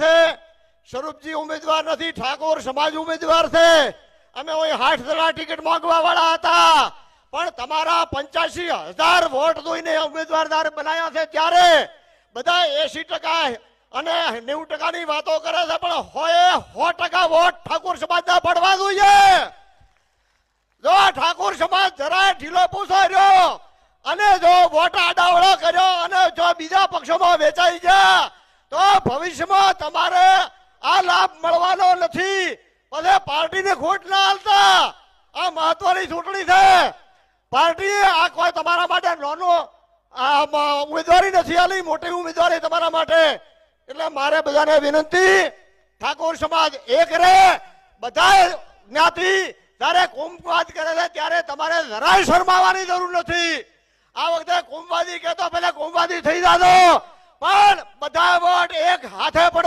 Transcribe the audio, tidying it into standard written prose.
છે, સ્વરૂપજી ઉમેદવાર નથી, ઠાકોર સમાજ ઉમેદવાર છે. અમે 60 ટિકિટ માંગવા વાળા હતા, પણ તમારા 85,000 વોટ જોઈને ઉમેદવાર બનાવ્યા છે. ત્યારે બધા 80% અને 90%ની વાતો કરે છે, પણ 100% વોટ ઠાકોર સમાજના પડવા જોઈએ. જો ઠાકોર સમાજ જરાય ઢીલો પૂછો રહ્યો અને જો વોટ આડાવડો કર્યો અને જો બીજા પક્ષોમાં વેચાઈ ગયા તો ભવિષ્યમાં તમારે આ લાભ મળવાનો નથી. પછી પાર્ટીને ખોટ ના હાલતા. આ મહત્વની ચૂંટણી છે. પાર્ટી આ કોઈ તમારા માટે નાનો ઉમેદવારી નથી આલી, મોટી ઉમેદવારી તમારા માટે. એટલે મારે બધાને વિનંતી, ઠાકોર સમાજ એક રહે. બધા જ્ઞાતિ જ્યારે કોમવાદ કરે છે ત્યારે તમારે જરાય શરમાવાની જરૂર નથી. આ વખતે કોમવાદી કહેતો પેલા કોમવાદી થઈ જાતો, પણ બધા વોટ એક હાથે પડવા